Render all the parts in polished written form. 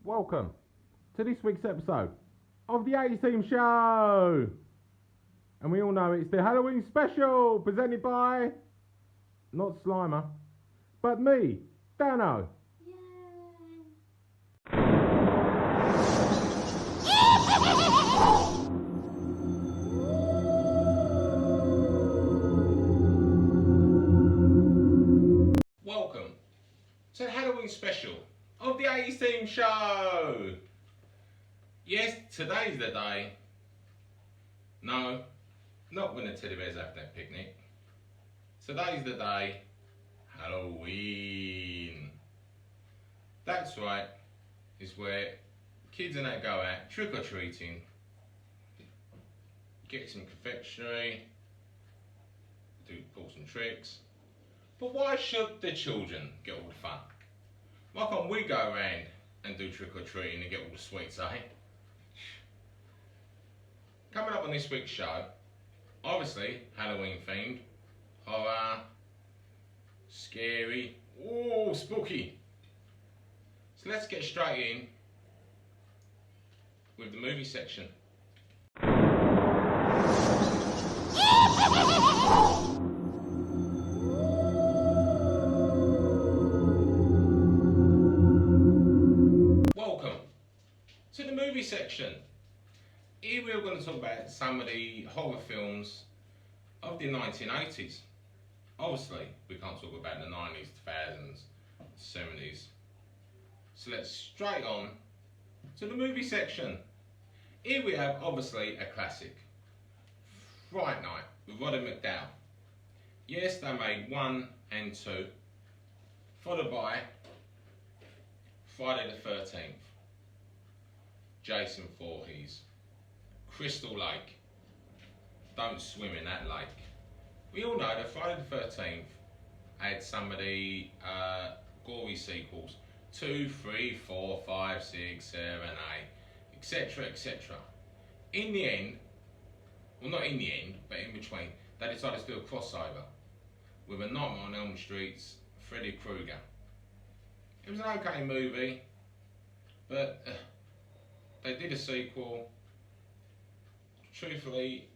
welcome to this week's episode of the A-Team Show. And we all know it's the Halloween special presented by, not Slimer, but me, Dano. Welcome to the Halloween special of the A-Team Show. Yes, today's the day. No, not when the teddy bears have their picnic. Today's the day, Halloween. That's right, it's where kids and they go out trick-or-treating, get some confectionery, pull some tricks. But why should the children get all the fun? Why can't we go around and do trick-or-treating and get all the sweets, eh? Coming up on this week's show, obviously Halloween themed, horror, scary, ooh, spooky. So let's get straight in with the movie section. Welcome to the movie section. Here we're going to talk about some of the horror films of the 1980s. Obviously, we can't talk about the 90s, 2000s, 70s. So let's straight on to the movie section. Here we have, obviously, a classic. Fright Night with Roddy McDowall. Yes, they made 1 and 2, followed by Friday the 13th, Jason Voorhees, Crystal Lake, don't swim in that lake. We all know that Friday the 13th had some of the gory sequels, 2, 3, 4, 5, 6, 7, 8, etc, etc. In the end, well not in the end, but in between, they decided to do a crossover with A Nightmare on Elm Street's Freddy Krueger. It was an okay movie, but they did a sequel. Truthfully,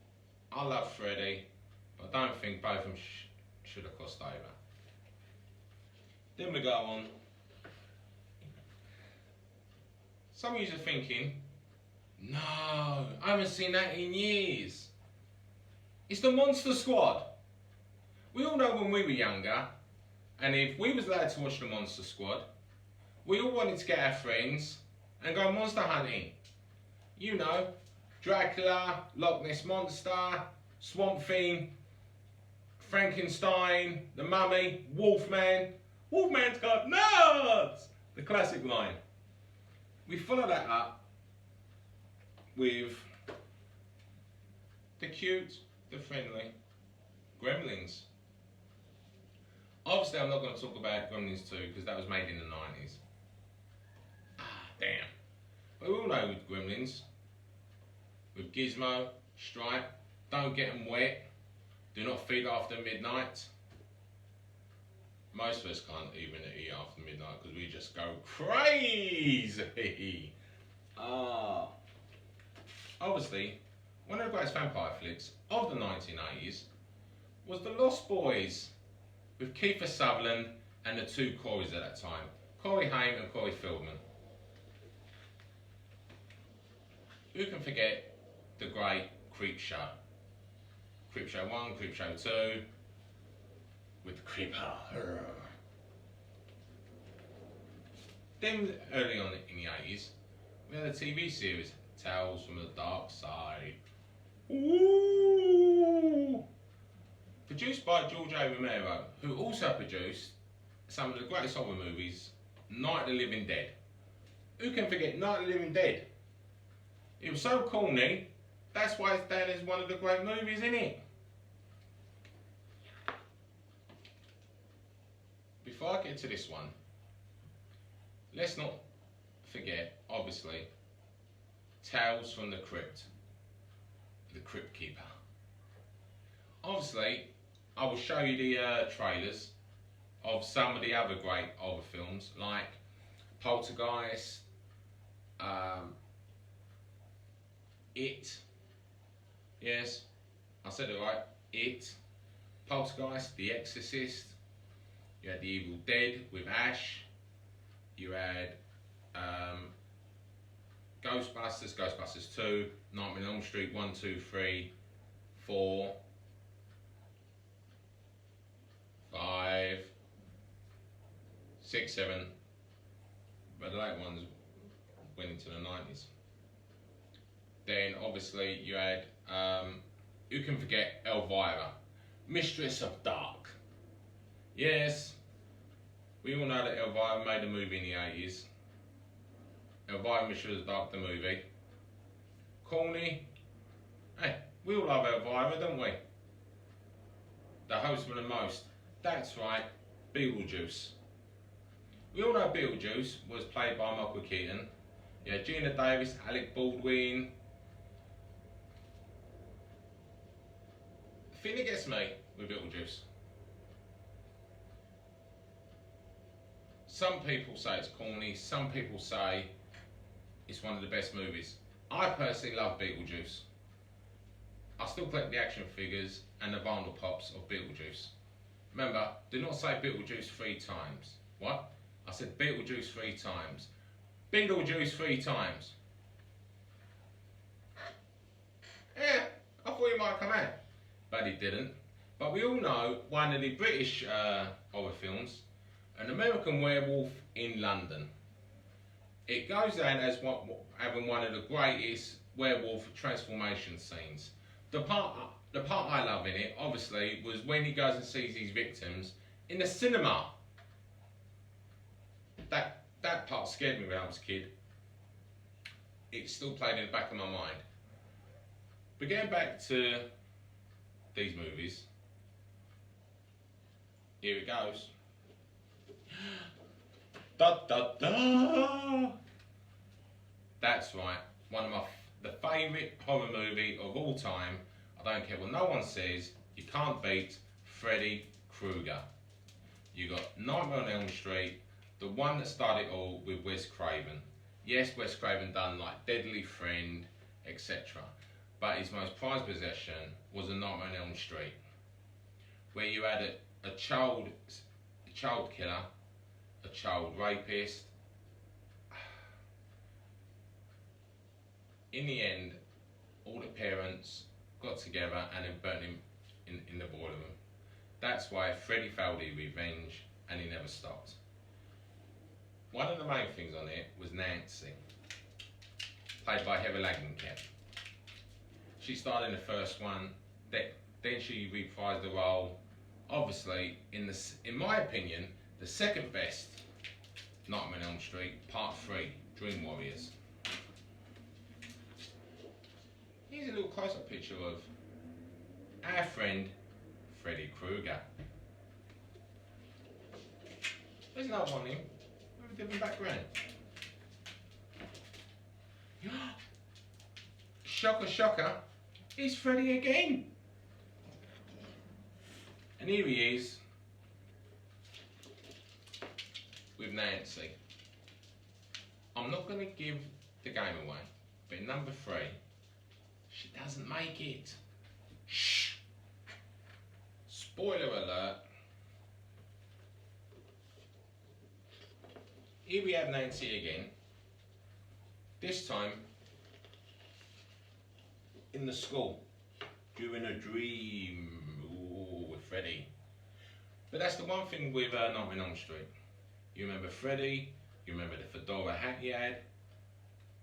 I love Freddy, but I don't think both of them should have crossed over. Then we go on. Some of you are thinking, no, I haven't seen that in years. It's the Monster Squad. We all know when we were younger, and if we was allowed to watch the Monster Squad, we all wanted to get our friends and go monster hunting. You know, Dracula, Loch Ness Monster, Swamp Thing, Frankenstein, the Mummy, Wolfman. Wolfman's got nuts! The classic line. We follow that up with the cute, the friendly Gremlins. Obviously, I'm not going to talk about Gremlins 2 because that was made in the 90s. Damn. But we all know with Gremlins, with Gizmo, Stripe, don't get them wet, do not feed after midnight. Most of us can't even eat after midnight because we just go crazy. Obviously, one of the greatest vampire flicks of the 1980s was The Lost Boys with Kiefer Sutherland and the two Corys at that time, Corey Haim and Corey Feldman. Who can forget the great Creepshow? Creepshow 1, Creepshow 2, with the Creeper. Then early on in the 80s, we had a TV series, Tales from the Dark Side. Ooh! Produced by George A. Romero, who also produced some of the greatest horror movies, Night of the Living Dead. Who can forget Night of the Living Dead? It was so corny, that's why it's down as one of the great movies, isn't it? Before I get to this one, let's not forget, obviously, Tales from the Crypt, the Crypt Keeper. Obviously, I will show you the trailers of some of the other great horror films like Poltergeist, It. Yes, I said it right. It. Poltergeist, The Exorcist. You had The Evil Dead with Ash. You had Ghostbusters, Ghostbusters 2, Nightmare on Elm Street 1, 2, 3, 4, 5, 6, 7. But the late ones went into the 90s. Then obviously you had, who can forget Elvira, Mistress of Dark. Yes, we all know that Elvira made a movie in the 80s. Elvira, Mistress of Dark, the movie. Corny. Hey, we all love Elvira, don't we? The host for the most. That's right, Beetlejuice. We all know Beetlejuice was played by Michael Keaton. Yeah, Geena Davis, Alec Baldwin. The thing that gets me with Beetlejuice, some people say it's corny, some people say it's one of the best movies. I personally love Beetlejuice. I still collect the action figures and the vinyl pops of Beetlejuice. Remember, do not say Beetlejuice 3 times. What? I said Beetlejuice 3 times. Beetlejuice 3 times. Yeah, I thought he might come out, but he didn't. But we all know one of the British horror films, An American Werewolf in London. It goes down as having one of the greatest werewolf transformation scenes. The part I love in it, obviously, was when he goes and sees his victims in the cinema. That part scared me when I was a kid. It's still played in the back of my mind. But getting back to these movies, here it goes. Da da da! That's right, one of the favourite horror movie of all time. I don't care what no one says, you can't beat Freddy Krueger. You got Nightmare on Elm Street, the one that started it all with Wes Craven. Yes, Wes Craven done like Deadly Friend, etc. But his most prized possession was A Nightmare on Elm Street, where you had a child killer, a child rapist. In the end, all the parents got together and then burnt him in the boiler room. That's why Freddy failed his revenge and he never stopped. One of the main things on it was Nancy, played by Heather Langenkamp. She starred in the first one, then she reprised the role. Obviously, in my opinion, the second best Nightmare on Elm Street, Part 3, Dream Warriors. Here's a little close-up picture of our friend Freddy Krueger. There's another one of him with a different background. Shocker, shocker, it's Freddy again. And here he is with Nancy. I'm not going to give the game away, but in number 3, she doesn't make it. Shh! Spoiler alert. Here we have Nancy again. This time in the school during a dream. Ooh, with Freddy. But that's the one thing with Nightmare on Elm Street. You remember Freddy, you remember the fedora hat he had,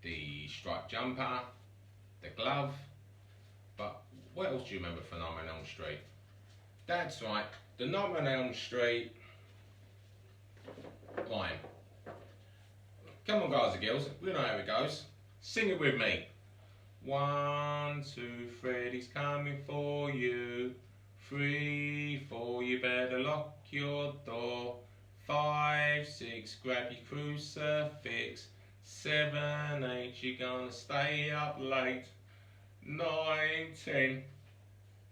the striped jumper, the glove. But what else do you remember for Nightmare on Elm Street? That's right, the Nightmare on Elm Street line. Come on guys and girls, we know how it goes. Sing it with me. 1, 2, Freddy's coming for you. 3, 4, you better lock your door. 5, 6, grab your crucifix. 7, 8, you're gonna stay up late. 9, 10,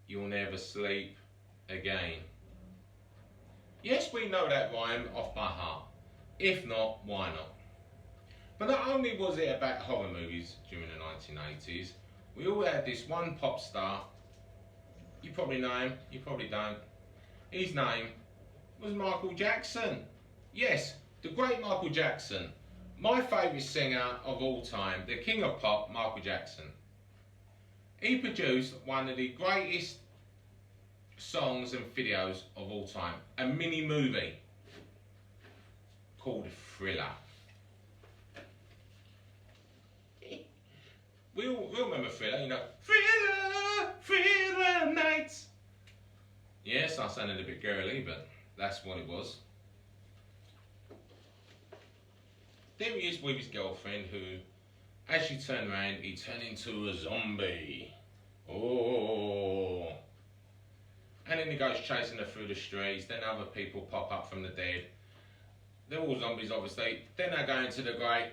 you'll never sleep again. Yes, we know that rhyme off by heart. If not, why not? But not only was it about horror movies during the 1980s, We all had this one pop star. You probably know him, you probably don't. His name was Michael Jackson. Yes, the great Michael Jackson. My favourite singer of all time, the king of pop, Michael Jackson. He produced one of the greatest songs and videos of all time, a mini movie called Thriller. We all remember Thriller, you know. Thriller, Thriller nights. Yes, I sounded a bit girly, but that's what it was. There he is with his girlfriend who, as she turned around, he turned into a zombie. Oh. And then he goes chasing her through the streets, then other people pop up from the dead. They're all zombies, obviously. Then they go into the great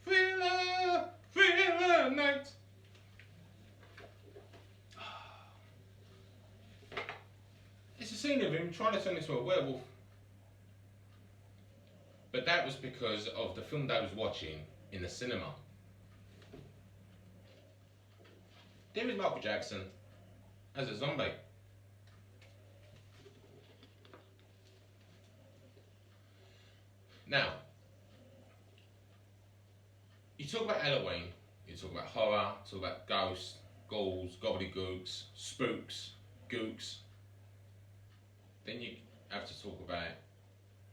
Thriller, Thriller night. It's a scene of him trying to turn into a werewolf. But that was because of the film they was watching in the cinema. There is Michael Jackson as a zombie. Now, you talk about Halloween, you talk about horror, talk about ghosts, ghouls, gobbledygooks, spooks, gooks. Then you have to talk about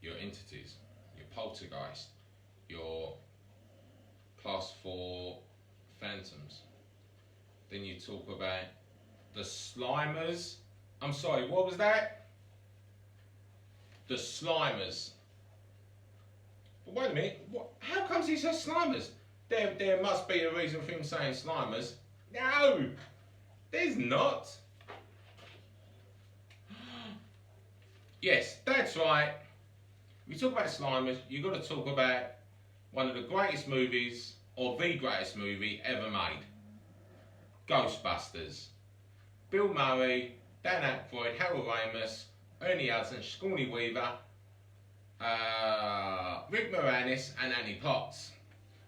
your entities, your poltergeist, your class 4 phantoms. Then you talk about the Slimers. I'm sorry, what was that? The Slimers. But wait a minute, how comes he says Slimers? There must be a reason for him saying Slimers. No, there's not. Yes, that's right. We talk about Slimers, you've got to talk about one of the greatest movies, or the greatest movie ever made. Ghostbusters. Bill Murray, Dan Aykroyd, Harold Ramis, Ernie Hudson, Sigourney Weaver, Rick Moranis and Annie Potts.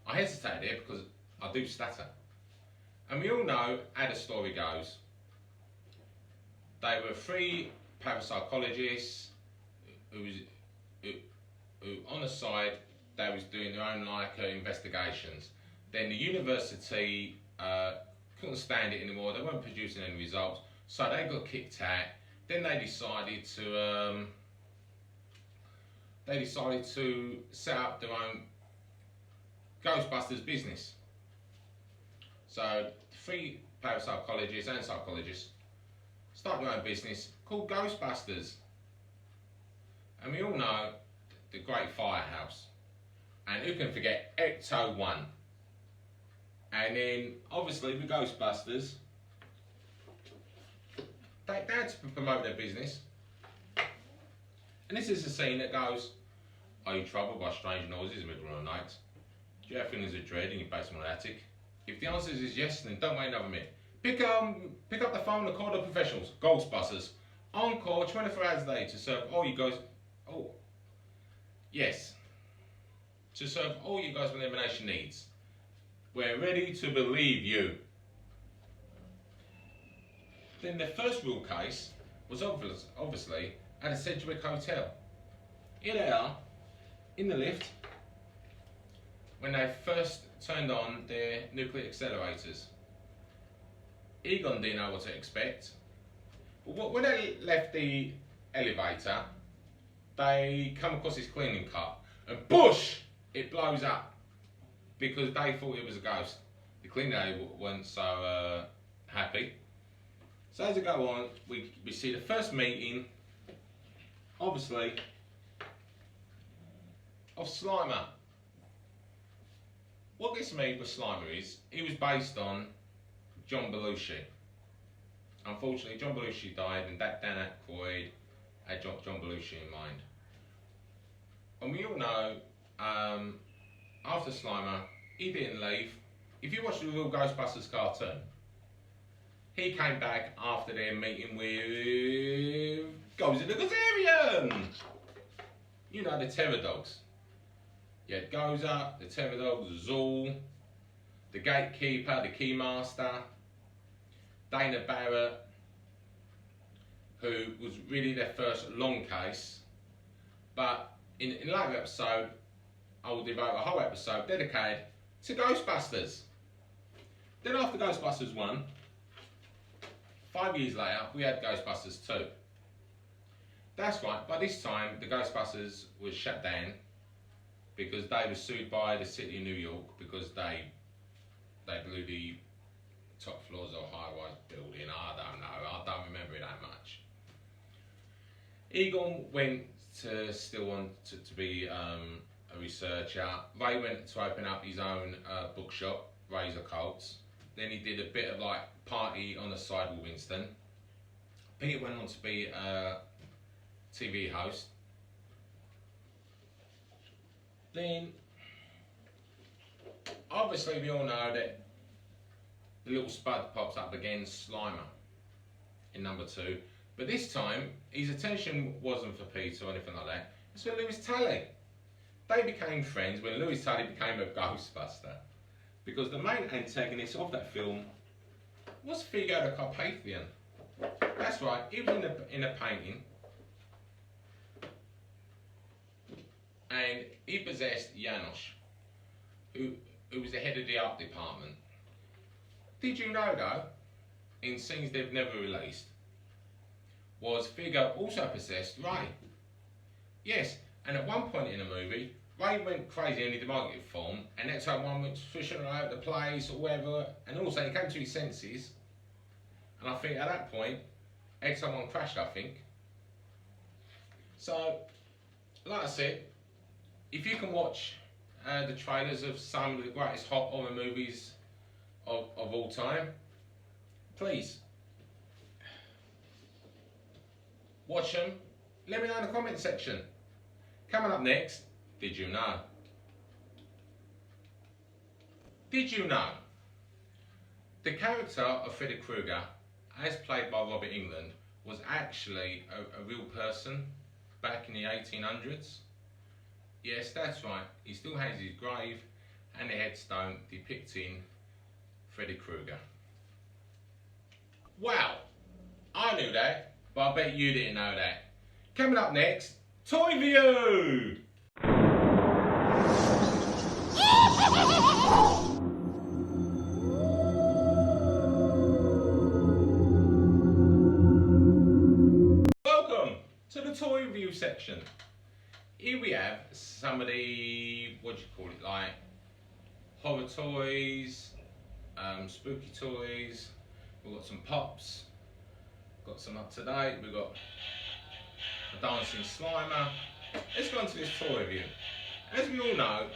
I hesitate here because I do stutter. And we all know how the story goes. They were 3 parapsychologists who on the side they was doing their own investigations. Then the university couldn't stand it anymore. They weren't producing any results, so they got kicked out. Then they decided to set up their own Ghostbusters business. So 3 parapsychologists and psychologists start their own business called Ghostbusters. And we all know the Great Firehouse. And who can forget Ecto-1? And then obviously the Ghostbusters, they had to promote their business. And this is a scene that goes, are you troubled by strange noises in the middle of the night? Do you have feelings of dread in your basement or attic? If the answer is yes, then don't wait another minute. Pick up the phone and call the professionals, Ghostbusters. On call 24 hours a day to serve all you guys. Oh, yes. To serve all you guys' elimination needs. We're ready to believe you. Then the first real case was obviously at a Sedgwick Hotel. Here they are, in the lift, when they first turned on their nuclear accelerators. Egon didn't know what to expect. But when they left the elevator, they come across this cleaning cart, and bush! It blows up, because they thought it was a ghost. The cleaning lady weren't so happy. So as it go on, we see the first meeting, obviously, of Slimer. What gets me with Slimer is, he was based on John Belushi. Unfortunately, John Belushi died, and Dan Aykroyd had John Belushi in mind. And we all know, after Slimer, he didn't leave. If you watch the real Ghostbusters cartoon, he came back after their meeting with Gozer the Gozerian. You know, the Terror Dogs. You had Gozer, the Terror Dogs, Zool, the Gatekeeper, the Keymaster, Dana Barrett, who was really their first long case. But in a later episode, I will devote a whole episode dedicated to Ghostbusters. Then after Ghostbusters 1, 5 years later, we had Ghostbusters 2. That's right, by this time the Ghostbusters was shut down because they were sued by the city of New York because they blew the top floors of a high-rise building. I don't know, I don't remember it that much. Egon went to still on to be a researcher. Ray went to open up his own bookshop, Razor Colts. Then he did a bit of like party on the side with Winston. Peter went on to be a TV host. Then, obviously we all know that the little Spud pops up against Slimer in number 2. But this time, his attention wasn't for Peter or anything like that. It's for Louis Tully. They became friends when Louis Tully became a Ghostbuster. Because the main antagonist of that film was Vigo the Carpathian. That's right, he was in a painting. And he possessed Janosch, who was the head of the art department. Did you know though, in scenes they've never released, was Vigo also possessed Ray? Yes, and at one point in the movie, Ray went crazy and he demanded it for him, and next time one went fishing around the place or whatever, and also he came to his senses. And I think at that point, someone crashed, I think. So, like I said, if you can watch the trailers of some of the greatest horror movies of all time, please watch them. Let me know in the comment section. Coming up next, did you know? Did you know? The character of Freddy Krueger, as played by Robert Englund, was actually a real person back in the 1800s. Yes, that's right, he still has his grave and a headstone depicting Freddy Krueger. Wow, I knew that, but I bet you didn't know that. Coming up next, Toy View! Welcome to the Toy Review section. Here we have some of the, what do you call it, like horror toys, spooky toys. We've got some pops, got some up to date, we've got a dancing Slimer. Let's go on to this toy review. As we all know,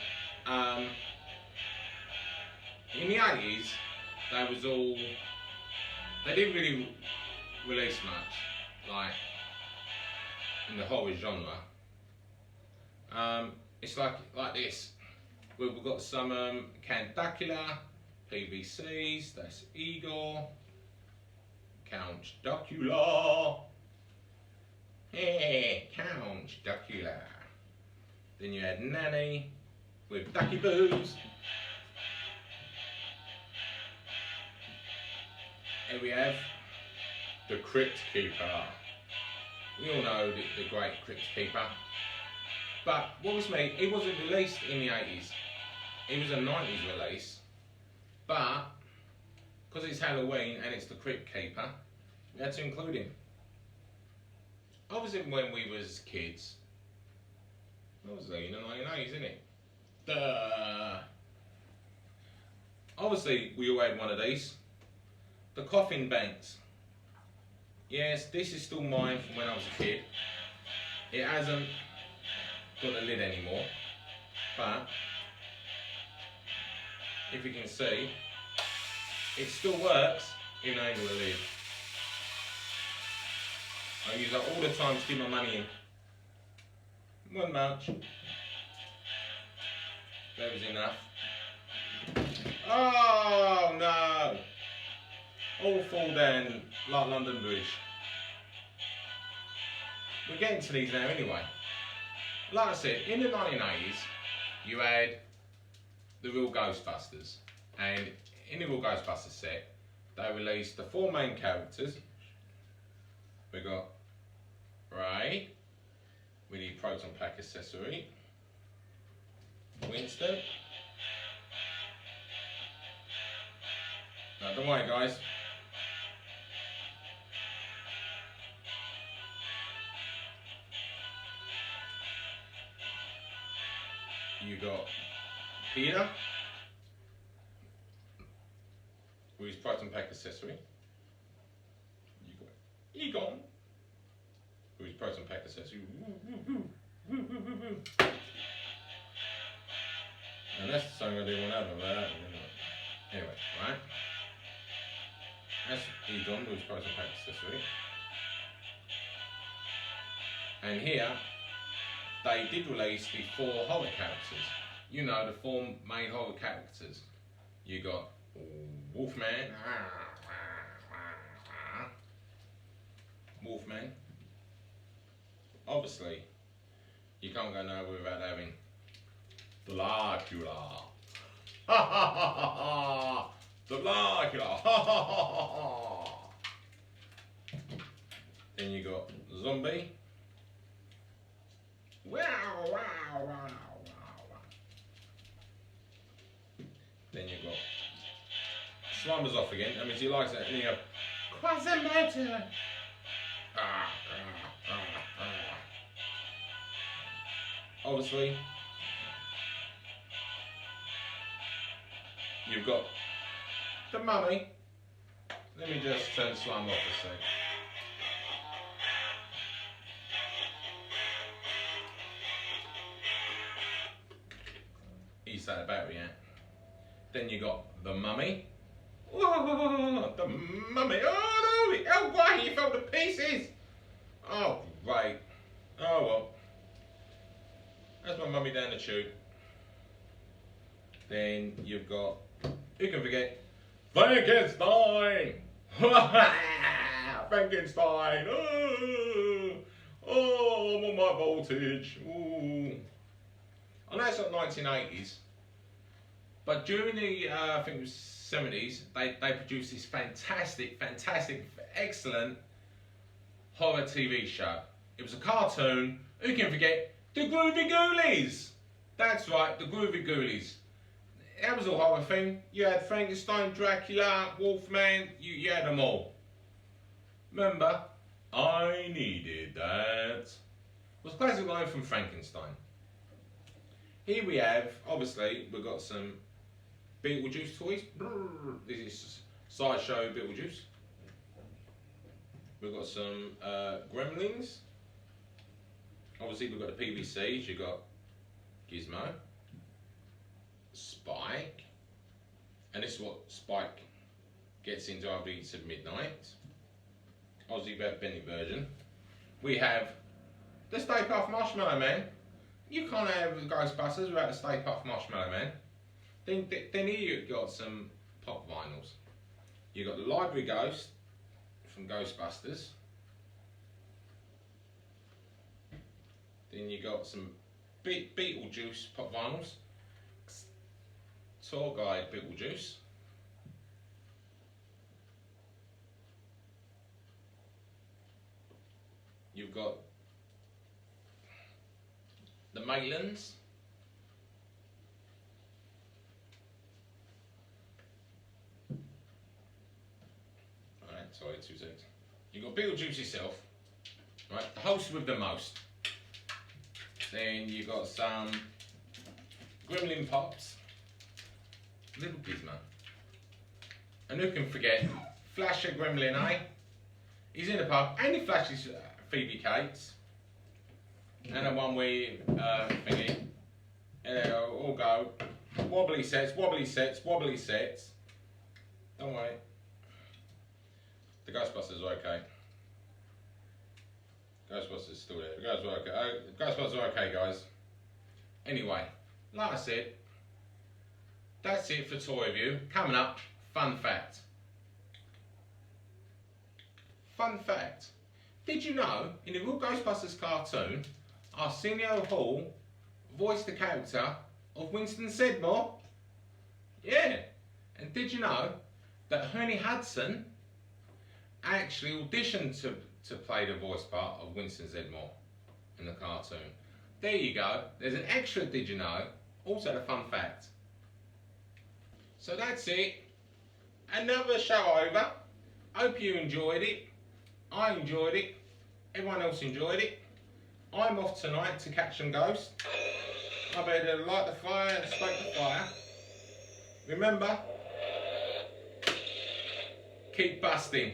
in the 80s, they didn't really release much, like in the horror genre. It's like this. We've got some Candacula, PVCs, that's Igor, Count Dracula, hey, Count Dracula. Then you had Nanny with Ducky Boos. Here we have the Crypt Keeper. We all know the great Crypt Keeper. But what was made, it wasn't released in the 80s. It was a 90s release. But because it's Halloween and it's the Crypt Keeper, we had to include him. Obviously when we was kids, what was that, in the 1980s, isn't it? Obviously we all had one of these. The Coffin Banks. Yes, this is still mine from when I was a kid. It hasn't got a lid anymore, but if you can see, it still works even though I ain't got a lid. I use that all the time to keep my money in. One much. That was enough. Oh no! All fall down like London Bridge. We're getting to these now anyway. Like I said, in the 1980s, you had the real Ghostbusters. And in the real Ghostbusters set, they released the 4 main characters. We got Ray, we need Proton Pack accessory, Winston. Now, don't worry, guys. You got Peter with his Proton Pack accessory. You got Egon with his Proton Pack accessory. And that's the song I didn't want out of that. Anyway, right? That's Egon with his Proton Pack accessory. And here, they did release the 4 horror characters. You know, the 4 main horror characters. You got Wolfman. Wolfman. Obviously, you can't go nowhere without having Dracula. Ha ha ha ha ha! Dracula. Ha ha ha ha ha! Then you got Zombie. Wow, wow, wow, wow, wow. Then you've got Slimer's off again. That means he likes it. And you go, Quasimodo. Obviously, you've got the Mummy. Let me just turn Slime off a sec. He's had a battery out. Then you got the Mummy. Whoa, the Mummy. Oh no! Oh why he fell to pieces. Oh great. Oh well. That's my Mummy down the tube. Then you've got, who can forget, Frankenstein. Frankenstein. Oh, I'm on my voltage. Ooh. I know it's not 1980s. But during the, I think it was 70s, they produced this fantastic, excellent horror TV show. It was a cartoon. Who can forget the Groovy Ghoulies? That's right, the Groovy Ghoulies. That was a horror thing. You had Frankenstein, Dracula, Wolfman, you had them all. Remember? I needed that. It was a classic line from Frankenstein. Here we have, obviously, we've got some Beetlejuice toys. This is Sideshow Beetlejuice. We've got some Gremlins. Obviously, we've got the PVCs. You've got Gizmo, Spike, and this is what Spike gets into after he eats at midnight. Obviously, we've got the Benny version. We have the Stay Puft Marshmallow Man. You can't have Ghostbusters without the Stay Puft Marshmallow Man. Then here you've got some pop vinyls. You've got the Library Ghost from Ghostbusters. Then you got some Beetlejuice pop vinyls. Tour Guide Beetlejuice. You've got the Maylands. Alright, sorry, 2 seconds. You've got Beetlejuice yourself. Right, the host with the most. Then you got some Gremlin Pops, Little Gizmo. And who can forget Flasher Gremlin, eh? He's in the pub and he flashes Phoebe Cates. And the one with thingy. And they all go wobbly sets, wobbly sets, wobbly sets. Don't worry. The Ghostbusters are okay. Ghostbusters still there. Ghostbusters are okay, guys. Anyway, like I said, that's it for Toy Review. Coming up, fun fact. Fun fact. Did you know, in the real Ghostbusters cartoon, Arsenio Hall voiced the character of Winston Sedmore? Yeah. And did you know that Ernie Hudson actually auditioned to play the voice part of Winston Zeddemore in the cartoon. There you go. There's an extra did you know, also the fun fact. So that's it. Another show over. Hope you enjoyed it. I enjoyed it. Everyone else enjoyed it. I'm off tonight to catch some ghosts. I better light the fire and stoke the fire. Remember, keep busting.